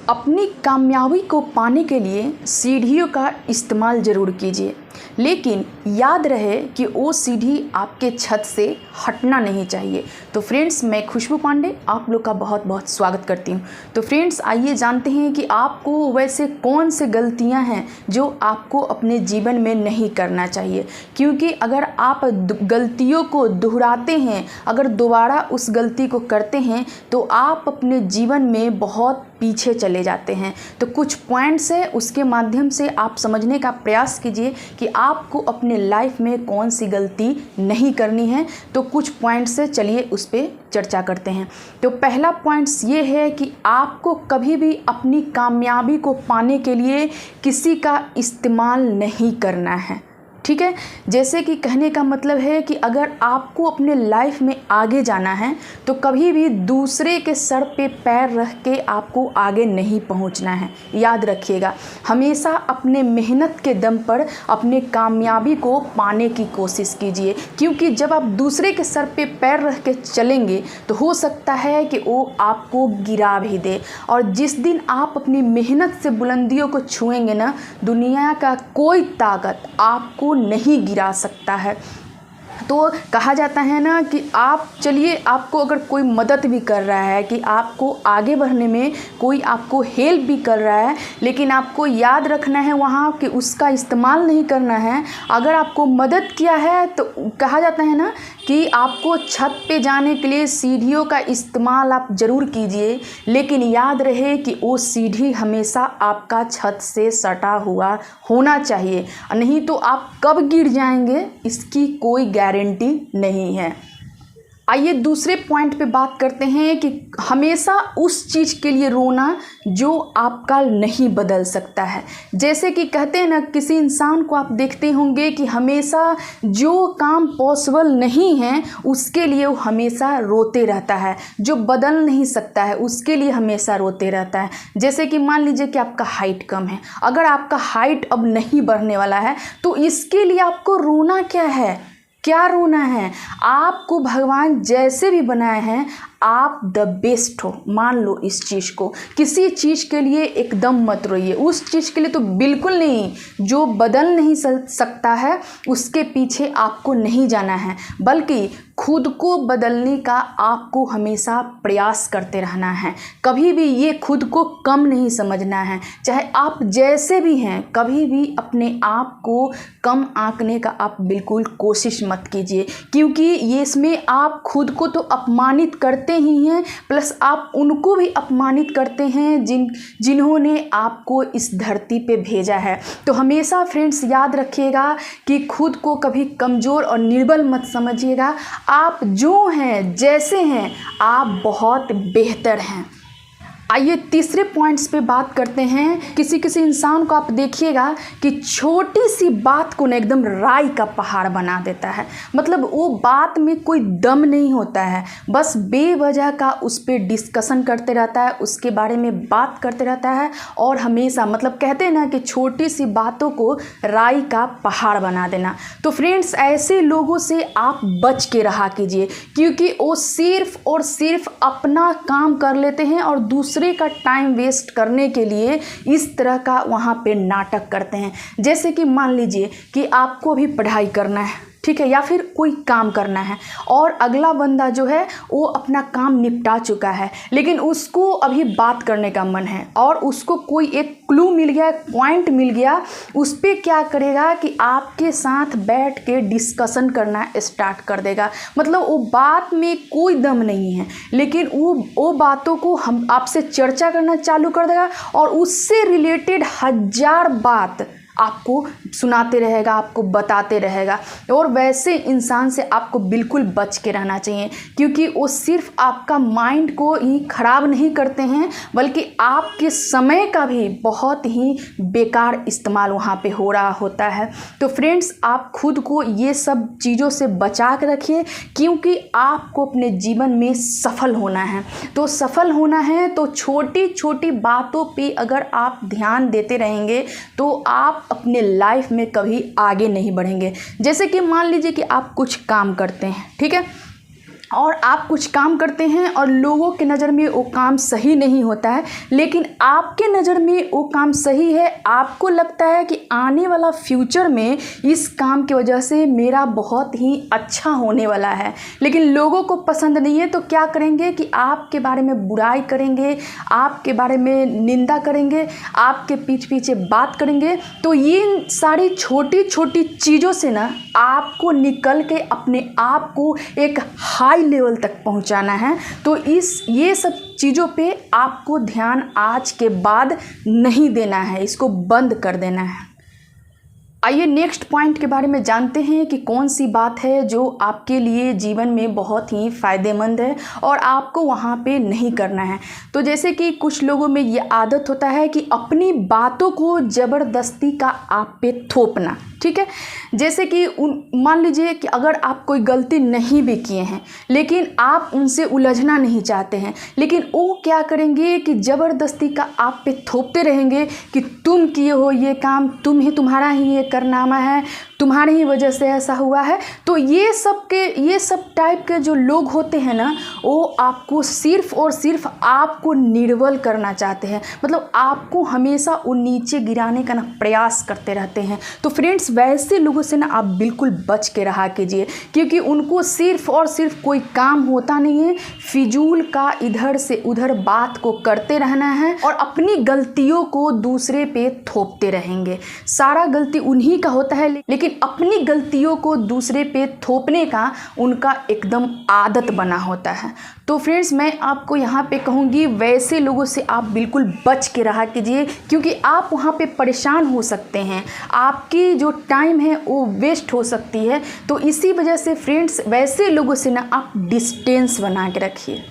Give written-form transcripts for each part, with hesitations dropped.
अपनी कामयाबी को पाने के लिए सीढ़ियों का इस्तेमाल ज़रूर कीजिए, लेकिन याद रहे कि वो सीढ़ी आपके छत से हटना नहीं चाहिए। तो फ्रेंड्स, मैं खुशबू पांडे आप लोग का बहुत बहुत स्वागत करती हूँ। तो फ्रेंड्स, आइए जानते हैं कि आपको वैसे कौन से गलतियाँ हैं जो आपको अपने जीवन में नहीं करना चाहिए, क्योंकि अगर आप गलतियों को दोहराते हैं, अगर दोबारा उस गलती को करते हैं तो आप अपने जीवन में बहुत पीछे चले जाते हैं। तो कुछ पॉइंट्स है, उसके माध्यम से आप समझने का प्रयास कीजिए कि आपको अपने लाइफ में कौन सी गलती नहीं करनी है। तो कुछ पॉइंट्स से चलिए उस पर चर्चा करते हैं। तो पहला पॉइंट्स ये है कि आपको कभी भी अपनी कामयाबी को पाने के लिए किसी का इस्तेमाल नहीं करना है। ठीक है, जैसे कि कहने का मतलब है कि अगर आपको अपने लाइफ में आगे जाना है तो कभी भी दूसरे के सर पे पैर रख के आपको आगे नहीं पहुंचना है। याद रखिएगा, हमेशा अपने मेहनत के दम पर अपने कामयाबी को पाने की कोशिश कीजिए, क्योंकि जब आप दूसरे के सर पे पैर रख के चलेंगे तो हो सकता है कि वो आपको गिरा भी दे। और जिस दिन आप अपनी मेहनत से बुलंदियों को छुएंगे ना, दुनिया का कोई ताकत आपको नहीं गिरा सकता है। तो कहा जाता है ना कि आपको अगर कोई मदद भी कर रहा है, कि आपको आगे बढ़ने में कोई आपको हेल्प भी कर रहा है, लेकिन आपको याद रखना है वहाँ कि उसका इस्तेमाल नहीं करना है। अगर आपको मदद किया है तो कहा जाता है ना कि आपको छत पे जाने के लिए सीढ़ियों का इस्तेमाल आप ज़रूर कीजिए, लेकिन याद रहे कि वो सीढ़ी हमेशा आपका छत से सटा हुआ होना चाहिए, नहीं तो आप कब गिर जाएंगे इसकी कोई गारंटी नहीं है। आइए दूसरे पॉइंट पे बात करते हैं कि हमेशा उस चीज़ के लिए रोना जो आपका नहीं बदल सकता है। जैसे कि कहते हैं ना, किसी इंसान को आप देखते होंगे कि हमेशा जो काम पॉसिबल नहीं है उसके लिए वो हमेशा रोते रहता है, जो बदल नहीं सकता है उसके लिए हमेशा रोते रहता है। जैसे कि मान लीजिए कि आपका हाइट कम है, अगर आपका हाइट अब नहीं बढ़ने वाला है तो इसके लिए आपको रोना क्या रोना है? आपको भगवान जैसे भी बनाए हैं आप द बेस्ट हो, मान लो इस चीज़ को। किसी चीज़ के लिए एकदम मत रोइए, उस चीज़ के लिए तो बिल्कुल नहीं। जो बदल नहीं सकता है उसके पीछे आपको नहीं जाना है, बल्कि खुद को बदलने का आपको हमेशा प्रयास करते रहना है। कभी भी ये खुद को कम नहीं समझना है, चाहे आप जैसे भी हैं। कभी भी अपने आप को कम आंकने का आप बिल्कुल कोशिश मत कीजिए, क्योंकि ये इसमें आप खुद को तो अपमानित करते ही हैं, प्लस आप उनको भी अपमानित करते हैं जिन्होंने आपको इस धरती पे भेजा है। तो हमेशा फ्रेंड्स याद रखिएगा कि खुद को कभी कमज़ोर और निर्बल मत समझिएगा। आप जो हैं, जैसे हैं, आप बहुत बेहतर हैं। आइए तीसरे पॉइंट्स पे बात करते हैं। किसी इंसान को आप देखिएगा कि छोटी सी बात को ना एकदम राई का पहाड़ बना देता है। मतलब वो बात में कोई दम नहीं होता है, बस बेवजह का उस पर डिस्कशन करते रहता है, उसके बारे में बात करते रहता है, और हमेशा मतलब कहते हैं ना कि छोटी सी बातों को राई का पहाड़ बना देना। तो फ्रेंड्स, ऐसे लोगों से आप बच के रहा कीजिए, क्योंकि वो सिर्फ और सिर्फ अपना काम कर लेते हैं और दूसरे का टाइम वेस्ट करने के लिए इस तरह का वहाँ पे नाटक करते हैं। जैसे कि मान लीजिए कि आपको भी पढ़ाई करना है, ठीक है, या फिर कोई काम करना है, और अगला बंदा जो है वो अपना काम निपटा चुका है, लेकिन उसको अभी बात करने का मन है और उसको कोई एक क्लू मिल गया, एक पॉइंट मिल गया, उस पर क्या करेगा कि आपके साथ बैठ के डिस्कशन करना स्टार्ट कर देगा। मतलब वो बात में कोई दम नहीं है, लेकिन वो बातों को हम आपसे चर्चा करना चालू कर देगा और उससे रिलेटेड 1000 बात आपको सुनाते रहेगा, आपको बताते रहेगा। और वैसे इंसान से आपको बिल्कुल बच के रहना चाहिए, क्योंकि वो सिर्फ आपका माइंड को ही ख़राब नहीं करते हैं, बल्कि आपके समय का भी बहुत ही बेकार इस्तेमाल वहाँ पे हो रहा होता है। तो फ्रेंड्स, आप खुद को ये सब चीज़ों से बचा के रखिए, क्योंकि आपको अपने जीवन में सफल होना है। तो सफल होना है तो छोटी छोटी बातों पे अगर आप ध्यान देते रहेंगे तो आप अपने लाइफ में कभी आगे नहीं बढ़ेंगे। जैसे कि मान लीजिए कि आप कुछ काम करते हैं, ठीक है, और आप कुछ काम करते हैं और लोगों के नज़र में वो काम सही नहीं होता है, लेकिन आपके नज़र में वो काम सही है। आपको लगता है कि आने वाला फ्यूचर में इस काम की वजह से मेरा बहुत ही अच्छा होने वाला है, लेकिन लोगों को पसंद नहीं है। तो क्या करेंगे कि आपके बारे में बुराई करेंगे, आपके बारे में निंदा करेंगे, आपके पीछे बात करेंगे। तो ये सारी छोटी छोटी चीज़ों से ना आपको निकल के अपने आप को एक हाई लेवल तक पहुंचाना है। तो ये सब चीज़ों पे आपको ध्यान आज के बाद नहीं देना है, इसको बंद कर देना है। आइए नेक्स्ट पॉइंट के बारे में जानते हैं कि कौन सी बात है जो आपके लिए जीवन में बहुत ही फ़ायदेमंद है और आपको वहाँ पे नहीं करना है। तो जैसे कि कुछ लोगों में ये आदत होता है कि अपनी बातों को ज़बरदस्ती का आप पे थोपना, ठीक है। जैसे कि मान लीजिए कि अगर आप कोई गलती नहीं भी किए हैं लेकिन आप उनसे उलझना नहीं चाहते हैं, लेकिन वो क्या करेंगे कि ज़बरदस्ती का आप पे थोपते रहेंगे कि तुम किए हो ये काम, तुम्हारा ही ये कारनामा है, तुम्हारी ही वजह से ऐसा हुआ है। तो ये सब टाइप के जो लोग होते हैं ना, वो आपको सिर्फ़ और सिर्फ आपको निर्बल करना चाहते हैं, मतलब आपको हमेशा वो नीचे गिराने का ना प्रयास करते रहते हैं। तो फ्रेंड्स, वैसे लोगों से ना आप बिल्कुल बच के रहा कीजिए, क्योंकि उनको सिर्फ़ और सिर्फ कोई काम होता नहीं है, फिजूल का इधर से उधर बात को करते रहना है और अपनी गलतियों को दूसरे पे थोपते रहेंगे। सारा गलती उन्हीं का होता है, लेकिन अपनी गलतियों को दूसरे पे थोपने का उनका एकदम आदत बना होता है। तो फ्रेंड्स, मैं आपको यहाँ पे कहूँगी वैसे लोगों से आप बिल्कुल बच के रहा कीजिए, क्योंकि आप वहाँ पे परेशान हो सकते हैं, आपकी जो टाइम है वो वेस्ट हो सकती है। तो इसी वजह से फ्रेंड्स, वैसे लोगों से ना आप डिस्टेंस बना के रखिए।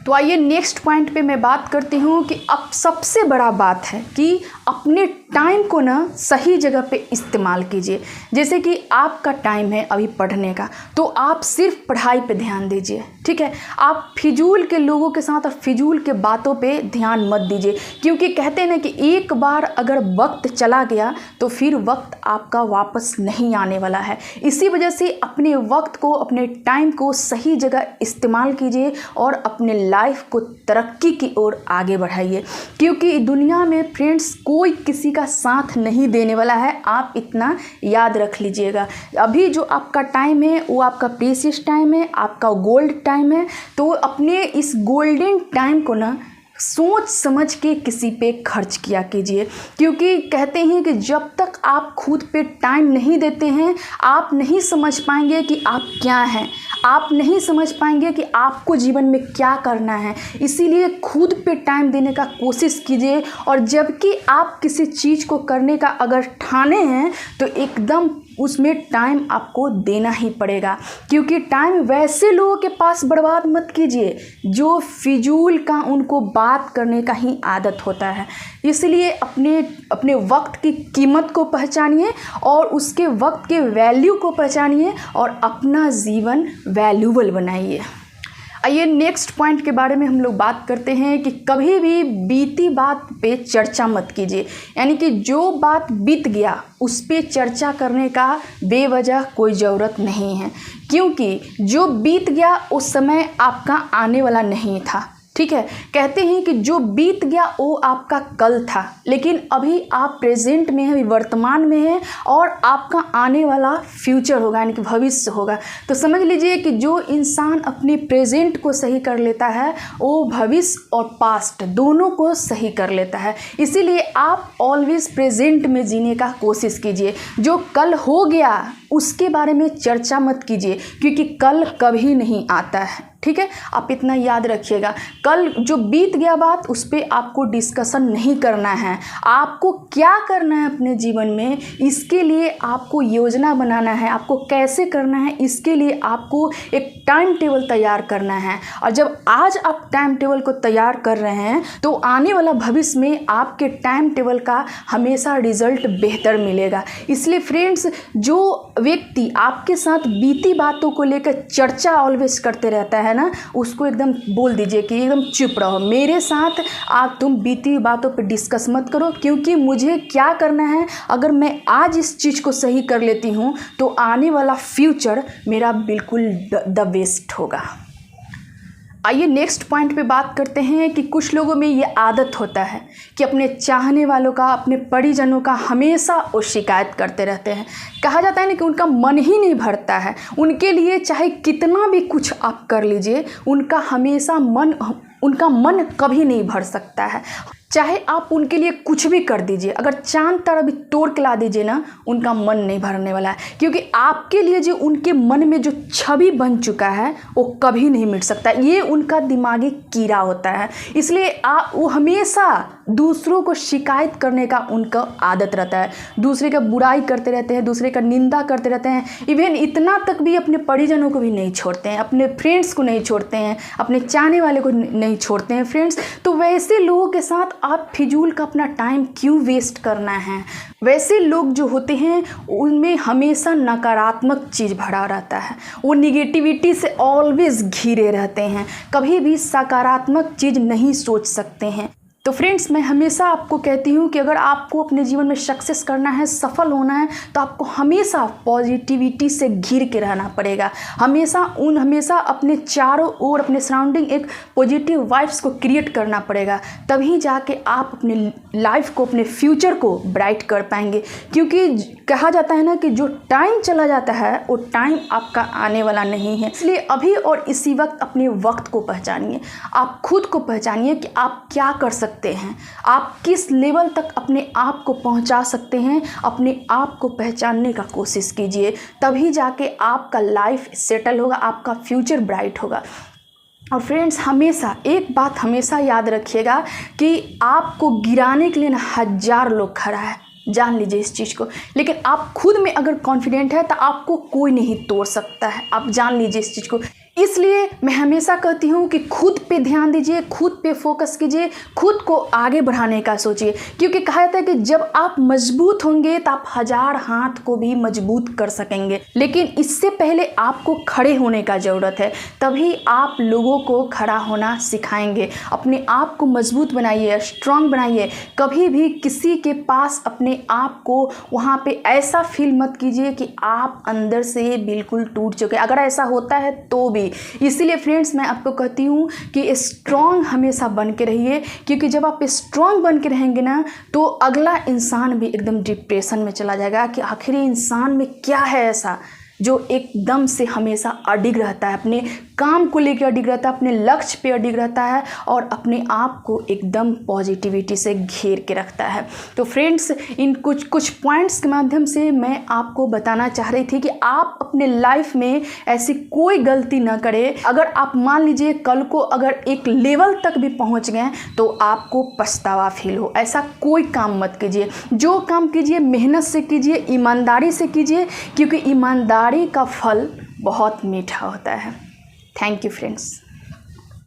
तो आइए नेक्स्ट पॉइंट पे मैं बात करती हूँ कि अब सबसे बड़ा बात है कि अपने टाइम को ना सही जगह पे इस्तेमाल कीजिए। जैसे कि आपका टाइम है अभी पढ़ने का, तो आप सिर्फ पढ़ाई पे ध्यान दीजिए, ठीक है। आप फिजूल के लोगों के साथ और फिजूल के बातों पे ध्यान मत दीजिए, क्योंकि कहते हैं ना कि एक बार अगर वक्त चला गया तो फिर वक्त आपका वापस नहीं आने वाला है। इसी वजह से अपने वक्त को, अपने टाइम को सही जगह इस्तेमाल कीजिए और अपने लाइफ को तरक्की की ओर आगे बढ़ाइए, क्योंकि दुनिया में फ्रेंड्स कोई किसी का साथ नहीं देने वाला है। आप इतना याद रख लीजिएगा। अभी जो आपका टाइम है वो आपका प्रीशियस टाइम है, आपका गोल्ड टाइम है। तो अपने इस गोल्डन टाइम को ना सोच समझ के किसी पे खर्च किया कीजिए, क्योंकि कहते हैं कि जब तक आप खुद पे टाइम नहीं देते हैं आप नहीं समझ पाएंगे कि आप क्या हैं, आप नहीं समझ पाएंगे कि आपको जीवन में क्या करना है। इसीलिए खुद पे टाइम देने का कोशिश कीजिए, और जबकि आप किसी चीज़ को करने का अगर ठाने हैं तो एकदम उसमें टाइम आपको देना ही पड़ेगा, क्योंकि टाइम वैसे लोगों के पास बर्बाद मत कीजिए जो फिजूल का उनको बात करने का ही आदत होता है। इसलिए अपने वक्त की कीमत को पहचानिए और उसके वक्त के वैल्यू को पहचानिए और अपना जीवन वैल्यूबल बनाइए। आइए नेक्स्ट पॉइंट के बारे में हम लोग बात करते हैं कि कभी भी बीती बात पे चर्चा मत कीजिए। यानी कि जो बात बीत गया उस पे चर्चा करने का बेवजह कोई ज़रूरत नहीं है, क्योंकि जो बीत गया उस समय आपका आने वाला नहीं था, ठीक है। कहते हैं कि जो बीत गया वो आपका कल था, लेकिन अभी आप प्रेजेंट में हैं, अभी वर्तमान में हैं और आपका आने वाला फ्यूचर होगा, यानी कि भविष्य होगा। तो समझ लीजिए कि जो इंसान अपने प्रेजेंट को सही कर लेता है वो भविष्य और पास्ट दोनों को सही कर लेता है। इसीलिए आप ऑलवेज प्रेजेंट में जीने का कोशिश कीजिए। जो कल हो गया उसके बारे में चर्चा मत कीजिए, क्योंकि कल कभी नहीं आता है, ठीक है। आप इतना याद रखिएगा, कल जो बीत गया बात उस पर आपको डिस्कशन नहीं करना है। आपको क्या करना है अपने जीवन में, इसके लिए आपको योजना बनाना है, आपको कैसे करना है इसके लिए आपको एक टाइम टेबल तैयार करना है। और जब आज आप टाइम टेबल को तैयार कर रहे हैं तो आने वाला भविष्य में आपके टाइम टेबल का हमेशा रिजल्ट बेहतर मिलेगा। इसलिए फ्रेंड्स, जो व्यक्ति आपके साथ बीती बातों को लेकर चर्चा ऑलवेज करते रहता है ना, उसको एकदम बोल दीजिए कि एकदम चुप रहो, मेरे साथ आप तुम बीती बातों पे डिस्कस मत करो, क्योंकि मुझे क्या करना है, अगर मैं आज इस चीज़ को सही कर लेती हूँ तो आने वाला फ्यूचर मेरा बिल्कुल द बेस्ट होगा। आइए नेक्स्ट पॉइंट पे बात करते हैं कि कुछ लोगों में ये आदत होता है कि अपने चाहने वालों का, अपने परिजनों का हमेशा वो शिकायत करते रहते हैं। कहा जाता है ना कि उनका मन ही नहीं भरता है, उनके लिए चाहे कितना भी कुछ आप कर लीजिए, उनका मन कभी नहीं भर सकता है। चाहे आप उनके लिए कुछ भी कर दीजिए, अगर चांद तारा भी तोड़ के ला दीजिए ना, उनका मन नहीं भरने वाला है, क्योंकि आपके लिए जो उनके मन में जो छवि बन चुका है वो कभी नहीं मिट सकता। ये उनका दिमागी कीड़ा होता है, इसलिए वो हमेशा दूसरों को शिकायत करने का उनका आदत रहता है, दूसरे का बुराई करते रहते हैं, दूसरे का निंदा करते रहते हैं। इवन इतना तक भी अपने परिजनों को भी नहीं छोड़ते हैं, अपने फ्रेंड्स को नहीं छोड़ते हैं, अपने चाहने वाले को नहीं छोड़ते हैं फ्रेंड्स। तो वैसे लोगों के साथ आप फिजूल का अपना टाइम क्यों वेस्ट करना है। वैसे लोग जो होते हैं उनमें हमेशा नकारात्मक चीज़ भरा रहता है, वो निगेटिविटी से ऑलवेज घिरे रहते हैं, कभी भी सकारात्मक चीज़ नहीं सोच सकते हैं। तो फ्रेंड्स, मैं हमेशा आपको कहती हूँ कि अगर आपको अपने जीवन में सक्सेस करना है, सफल होना है, तो आपको हमेशा पॉजिटिविटी से घिर के रहना पड़ेगा। हमेशा अपने चारों ओर, अपने सराउंडिंग एक पॉजिटिव वाइब्स को क्रिएट करना पड़ेगा, तभी जाके आप अपने लाइफ को, अपने फ्यूचर को ब्राइट कर पाएंगे। क्योंकि कहा जाता है ना कि जो टाइम चला जाता है वो टाइम आपका आने वाला नहीं है। इसलिए अभी और इसी वक्त अपने वक्त को पहचानिए, आप खुद को पहचानिए कि आप क्या कर सकते हैं, आप किस लेवल तक अपने आप को पहुंचा सकते हैं। अपने आप को पहचानने का कोशिश कीजिए, तभी जाके आपका लाइफ सेटल होगा, आपका फ्यूचर ब्राइट होगा। और फ्रेंड्स, हमेशा एक बात हमेशा याद रखिएगा कि आपको गिराने के लिए ना 1000 लोग खड़ा है, जान लीजिए इस चीज़ को। लेकिन आप खुद में अगर कॉन्फिडेंट है तो आपको कोई नहीं तोड़ सकता है, आप जान लीजिए इस चीज़ को। इसलिए मैं हमेशा कहती हूँ कि खुद पे ध्यान दीजिए, खुद पे फोकस कीजिए, खुद को आगे बढ़ाने का सोचिए। क्योंकि कहा जाता है कि जब आप मजबूत होंगे तो आप 1000 हाथ को भी मजबूत कर सकेंगे, लेकिन इससे पहले आपको खड़े होने का ज़रूरत है, तभी आप लोगों को खड़ा होना सिखाएंगे। अपने आप को मजबूत बनाइए, स्ट्रांग बनाइए। कभी भी किसी के पास अपने आप को वहाँ पे ऐसा फील मत कीजिए कि आप अंदर से बिल्कुल टूट चुके। अगर ऐसा होता है तो भी, इसीलिए फ्रेंड्स मैं आपको कहती हूँ कि स्ट्रांग हमेशा बन के रहिए। क्योंकि जब आप स्ट्रांग बन के रहेंगे ना, तो अगला इंसान भी एकदम डिप्रेशन में चला जाएगा कि आखिर इंसान में क्या है ऐसा जो एकदम से हमेशा अडिग रहता है, अपने काम को लेकर अडिग रहता है, अपने लक्ष्य पे अडिग रहता है और अपने आप को एकदम पॉजिटिविटी से घेर के रखता है। तो फ्रेंड्स, इन कुछ पॉइंट्स के माध्यम से मैं आपको बताना चाह रही थी कि आप अपने लाइफ में ऐसी कोई गलती ना करें। अगर आप मान लीजिए कल को अगर एक लेवल तक भी पहुंच गए तो आपको पछतावा फील हो, ऐसा कोई काम मत कीजिए। जो काम कीजिए मेहनत से कीजिए, ईमानदारी से कीजिए, क्योंकि ईमानदारी का फल बहुत मीठा होता है। Thank you friends.